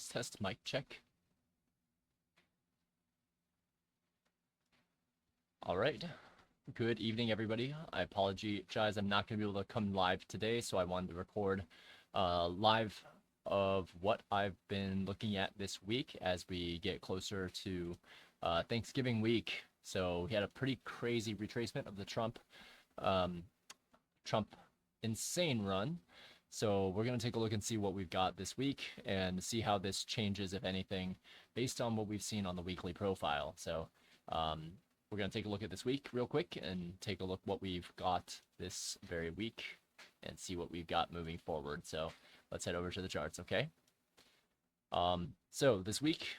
Test, mic check. All right. Good evening, everybody. I apologize. I'm not going to be able to come live today, so I wanted to record live of what I've been looking at this week as we get closer to Thanksgiving week. So we had a pretty crazy retracement of the um, Trump insane run. So we're going to take a look and see what we've got this week and see how this changes, if anything, based on what we've seen on the weekly profile. So um, we're going to take a look at this week real quick and take a look what we've got this very week and see what we've got moving forward. So let's head over to the charts, okay? So this week,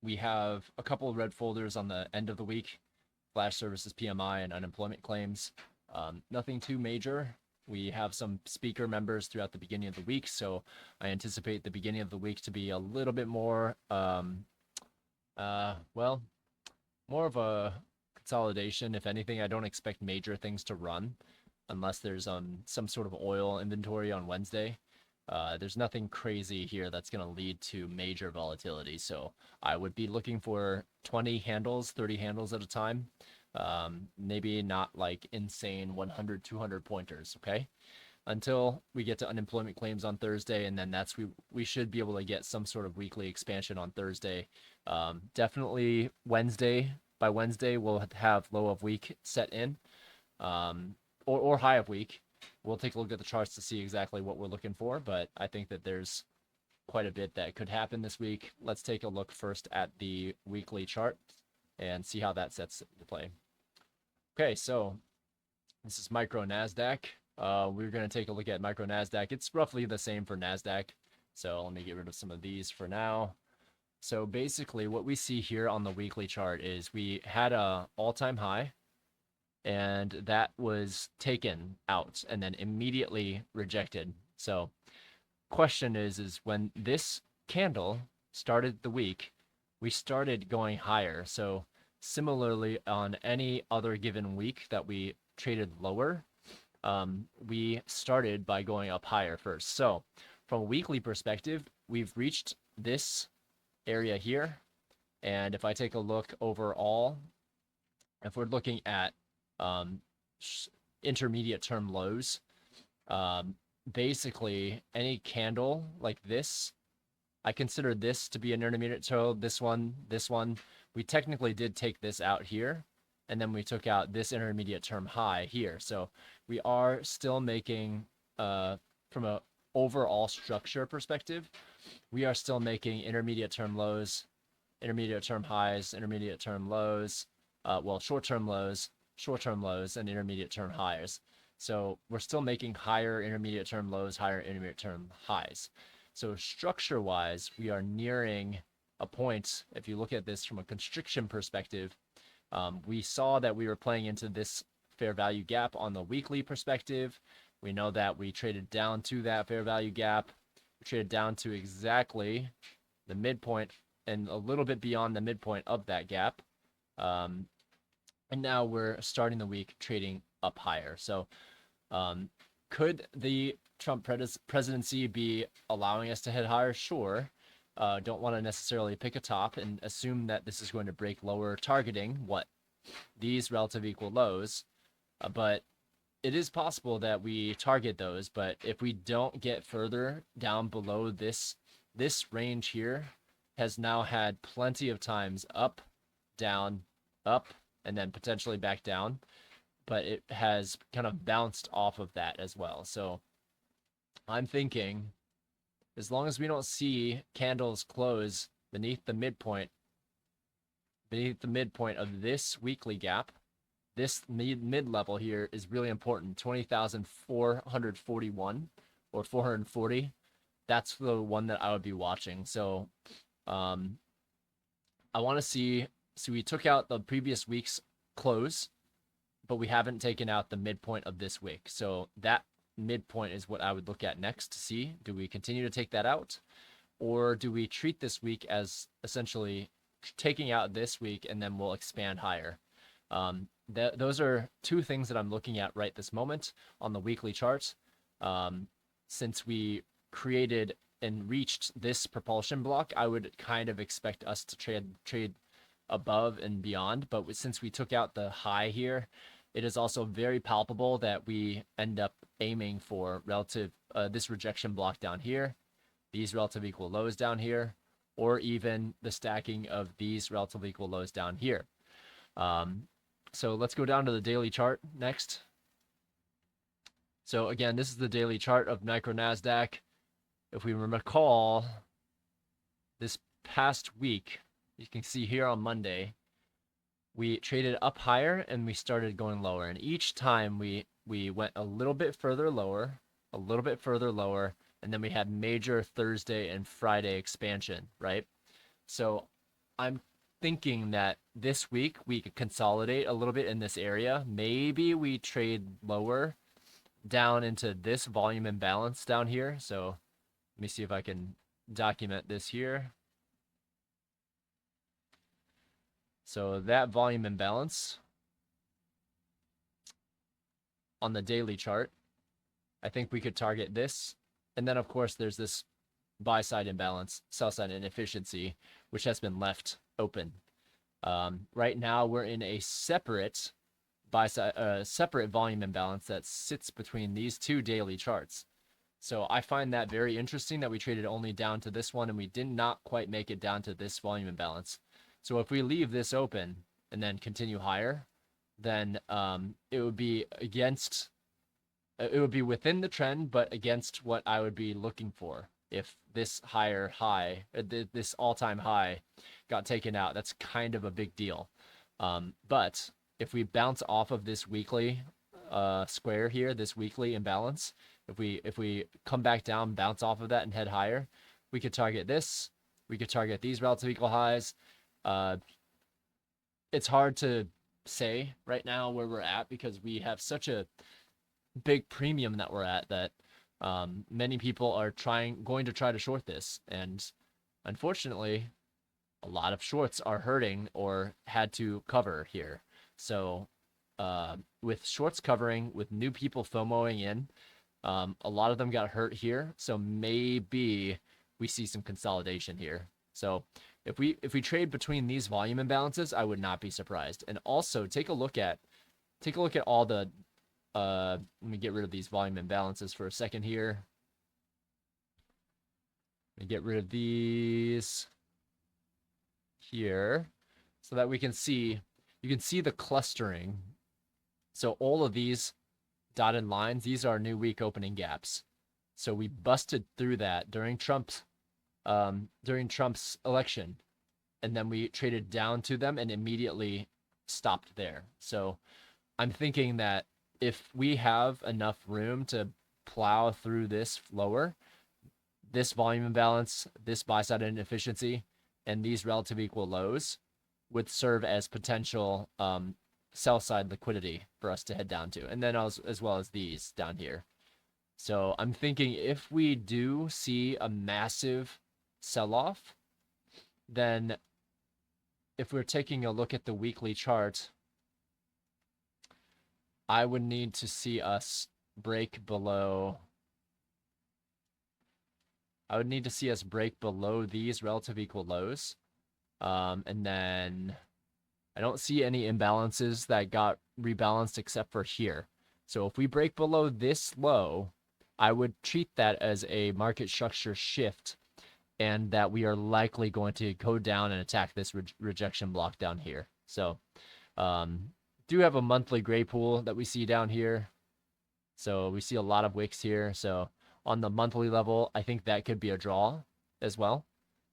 we have a couple of red folders on the end of the week: flash services PMI and unemployment claims. Nothing too major. We have some speaker members throughout the beginning of the week, so I anticipate the beginning of the week to be a little bit more, well, more of a consolidation. If anything, I don't expect major things to run unless there's some sort of oil inventory on Wednesday. There's nothing crazy here that's going to lead to major volatility, so I would be looking for 20 handles, 30 handles at a time. Maybe not like insane 100, 200 pointers, okay? Until we get to unemployment claims on Thursday, and then we should be able to get some sort of weekly expansion on Thursday. Definitely Wednesday. By Wednesday, we'll have low of week set in, or high of week. We'll take a look at the charts to see exactly what we're looking for, but I think that there's quite a bit that could happen this week. Let's take a look first at the weekly chart and see how that sets into play. Okay, so this is micro NASDAQ. We're going to take a look at micro NASDAQ. It's roughly the same for NASDAQ. So let me get rid of some of these for now. So basically what we see here on the weekly chart is we had a all-time high, and that was taken out and then immediately rejected. So question is when this candle started the week, we started going higher. So similarly, on any other given week that we traded lower, we started by going up higher first. So from a weekly perspective, we've reached this area here. And if I take a look overall, if we're looking at intermediate term lows, basically any candle like this, I consider this to be an intermediate. So this one, we technically did take this out here, and then we took out this intermediate term high here. So we are still making, from a overall structure perspective, we are still making intermediate term lows, intermediate term highs, intermediate term lows, short-term lows, and intermediate term highs. So we're still making higher intermediate term lows, higher intermediate term highs. So structure-wise, we are nearing a point. If you look at this from a constriction perspective, we saw that we were playing into this fair value gap on the weekly perspective. We know that we traded down to that fair value gap. We traded down to exactly the midpoint and a little bit beyond the midpoint of that gap. And now we're starting the week trading up higher. So could the Trump presidency be allowing us to head higher? Sure. Don't want to necessarily pick a top and assume that this is going to break lower, targeting what these relative equal lows. But it is possible that we target those. But if we don't get further down below this range here, has now had plenty of times up, down, up, and then potentially back down. But it has kind of bounced off of that as well. So I'm thinking, as long as we don't see candles close beneath the midpoint of this weekly gap, this mid level here is really important. 20,441 or 440. That's the one that I would be watching. So I want to see. So we took out the previous week's close, but we haven't taken out the midpoint of this week. So that midpoint is what I would look at next to see, do we continue to take that out, or do we treat this week as essentially taking out this week and then we'll expand higher? Those are two things that I'm looking at right this moment on the weekly chart. Since we created and reached this propulsion block, I would kind of expect us to trade above and beyond. But since we took out the high here, it is also very palpable that we end up aiming for relative this rejection block down here, these relative equal lows down here, or even the stacking of these relative equal lows down here. So let's go down to the daily chart next. So again, this is the daily chart of micro NASDAQ. If we recall, this past week, you can see here on Monday, we traded up higher and we started going lower. And each time we went a little bit further lower, a little bit further lower, and then we had major Thursday and Friday expansion, right? So I'm thinking that this week we could consolidate a little bit in this area. Maybe we trade lower down into this volume imbalance down here. So let me see if I can document this here. So that volume imbalance on the daily chart, I think we could target this. And then, of course, there's this buy side imbalance, sell side inefficiency, which has been left open. Right now, we're in a separate buy side, separate volume imbalance that sits between these two daily charts. So I find that very interesting that we traded only down to this one and we did not quite make it down to this volume imbalance. So if we leave this open and then continue higher, then it would be against, it would be within the trend, but against what I would be looking for. If this higher high, this all-time high got taken out, that's kind of a big deal. But if we bounce off of this weekly square here, this weekly imbalance, if we come back down, bounce off of that and head higher, we could target this. We could target these relative equal highs. It's hard to say right now where we're at because we have such a big premium that we're at that many people are going to try to short this, and unfortunately a lot of shorts are hurting or had to cover here. So with shorts covering, with new people FOMOing in, a lot of them got hurt here, so maybe we see some consolidation here. So if we trade between these volume imbalances, I would not be surprised. And also take a look at all the let me get rid of these volume imbalances for a second here. Let me get rid of these here so that we can see, you can see the clustering. So all of these dotted lines, these are new week opening gaps. So we busted through that during Trump's election, and then we traded down to them and immediately stopped there. So I'm thinking that if we have enough room to plow through this lower, this volume imbalance, this buy side inefficiency, and these relative equal lows would serve as potential sell side liquidity for us to head down to, and then as well as these down here. So I'm thinking if we do see a massive sell-off, then if we're taking a look at the weekly chart, I would need to see us break below. I would need to see us break below these relative equal lows. And then I don't see any imbalances that got rebalanced except for here. So if we break below this low, I would treat that as a market structure shift, and that we are likely going to go down and attack this rejection block down here. So do have a monthly gray pool that we see down here. So we see a lot of wicks here. So on the monthly level, I think that could be a draw as well.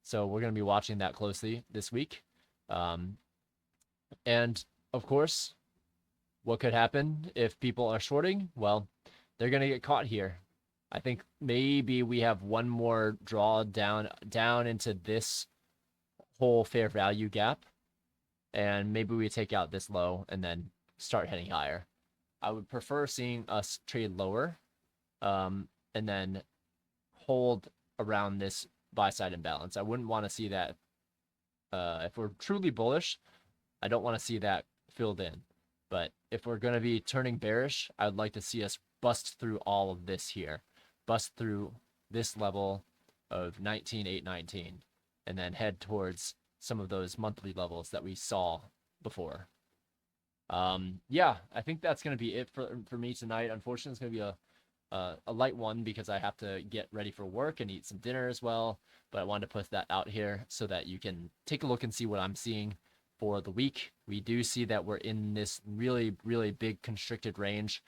So we're going to be watching that closely this week. And of course, what could happen if people are shorting? Well, they're going to get caught here. I think maybe we have one more draw down into this whole fair value gap, and maybe we take out this low and then start heading higher. I would prefer seeing us trade lower and then hold around this buy side imbalance. I wouldn't want to see that. If we're truly bullish, I don't want to see that filled in. But if we're going to be turning bearish, I would like to see us bust through all of this here. Bust through this level of 19,819, and then head towards some of those monthly levels that we saw before. Yeah, I think that's going to be it for me tonight. Unfortunately, it's going to be a light one because I have to get ready for work and eat some dinner as well. But I wanted to put that out here so that you can take a look and see what I'm seeing for the week. We do see that we're in this really, really big constricted range.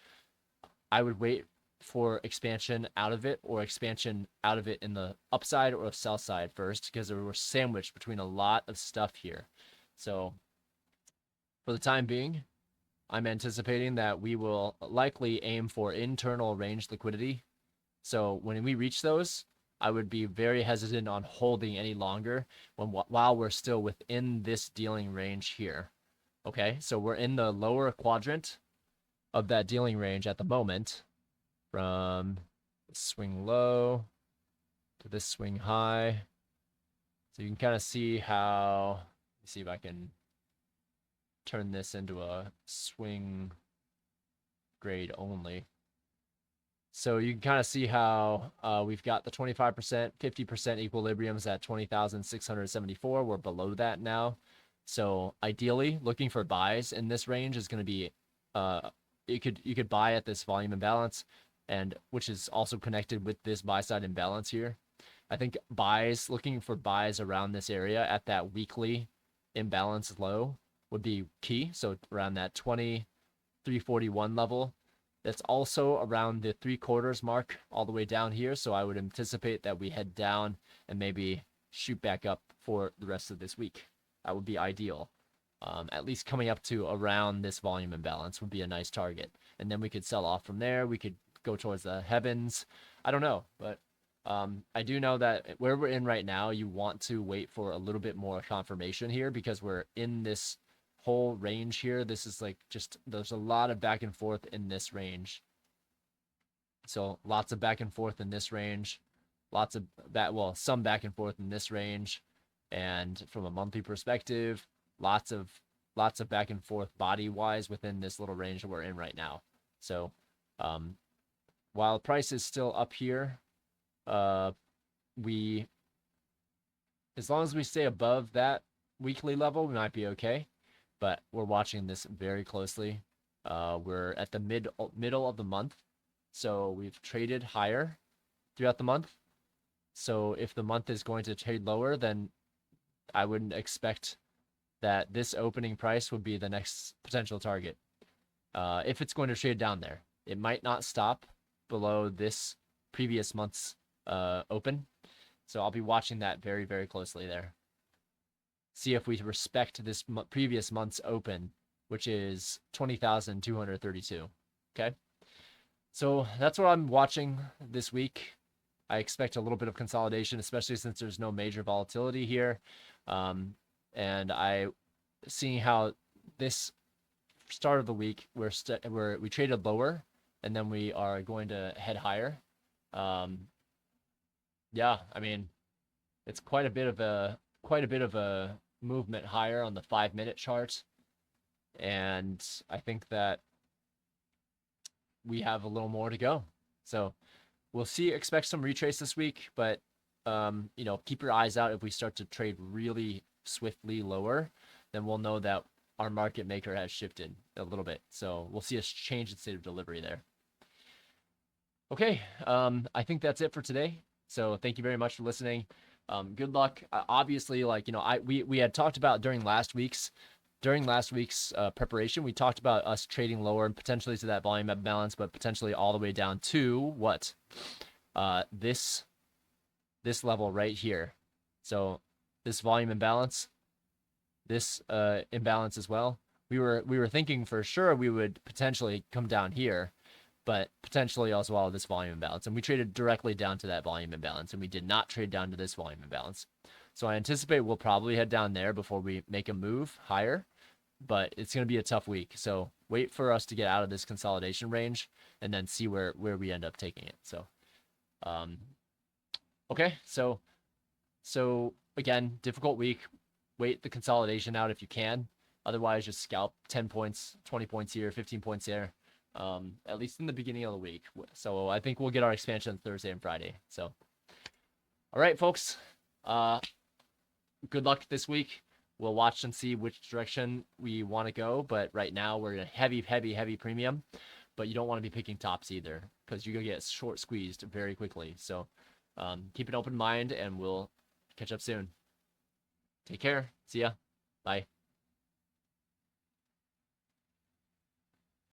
I would wait for expansion out of it or expansion out of it in the upside or sell side first because we're sandwiched between a lot of stuff here. So for the time being, I'm anticipating that we will likely aim for internal range liquidity. So when we reach those, I would be very hesitant on holding any longer while we're still within this dealing range here. Okay, so we're in the lower quadrant of that dealing range at the moment, from swing low to this swing high. So you can kind of see how, let me see if I can turn this into a swing grade only. So you can kind of see how we've got the 25%, 50% equilibriums at 20,674. We're below that now. So ideally, looking for buys in this range is going to be, you could buy at this volume imbalance, and which is also connected with this buy side imbalance here. I think looking for buys around this area at that weekly imbalance low would be key. So around that 2341 level. That's also around the 3/4 mark all the way down here. So I would anticipate that we head down and maybe shoot back up for the rest of this week. That would be ideal. At least coming up to around this volume imbalance would be a nice target. And then we could sell off from there. We could go towards the heavens. I don't know, but I do know that where we're in right now, you want to wait for a little bit more confirmation here because we're in this whole range here. This is like there's a lot of back and forth in this range. So lots of back and forth in this range, some back and forth in this range. And from a monthly perspective, lots of back and forth body wise within this little range that we're in right now. So while price is still up here, as long as we stay above that weekly level, we might be okay. But we're watching this very closely. We're at the middle of the month, so we've traded higher throughout the month. So if the month is going to trade lower, then I wouldn't expect that this opening price would be the next potential target. If it's going to trade down there, it might not stop below this previous month's open. So I'll be watching that very, very closely there. See if we respect this previous month's open, which is 20,232. Okay. So that's what I'm watching this week. I expect a little bit of consolidation, especially since there's no major volatility here. And seeing how this start of the week, we traded lower and then we are going to head higher. Yeah, I mean, it's quite a bit of a movement higher on the 5-minute chart, and I think that we have a little more to go. So we'll see. Expect some retrace this week, but keep your eyes out. If we start to trade really swiftly lower, then we'll know that our market maker has shifted a little bit. So we'll see a change in state of delivery there. Okay, I think that's it for today. So thank you very much for listening. Good luck. Obviously, we had talked about during last week's preparation, we talked about us trading lower and potentially to that volume imbalance, but potentially all the way down to what? This level right here. So this volume imbalance, this imbalance as well. We were thinking for sure we would potentially come down here, but potentially as well this volume imbalance. And we traded directly down to that volume imbalance, and we did not trade down to this volume imbalance. So I anticipate we'll probably head down there before we make a move higher, but it's going to be a tough week. So wait for us to get out of this consolidation range and then see where we end up taking it. So, okay. So again, difficult week. Wait the consolidation out if you can. Otherwise, just scalp 10 points, 20 points here, 15 points there. At least in the beginning of the week. So I think we'll get our expansion on Thursday and Friday. So, All right, folks. Good luck this week. We'll watch and see which direction we want to go. But right now we're in a heavy premium. But you don't want to be picking tops either because you're going to get short squeezed very quickly. So keep an open mind and we'll catch up soon. Take care. See ya. Bye.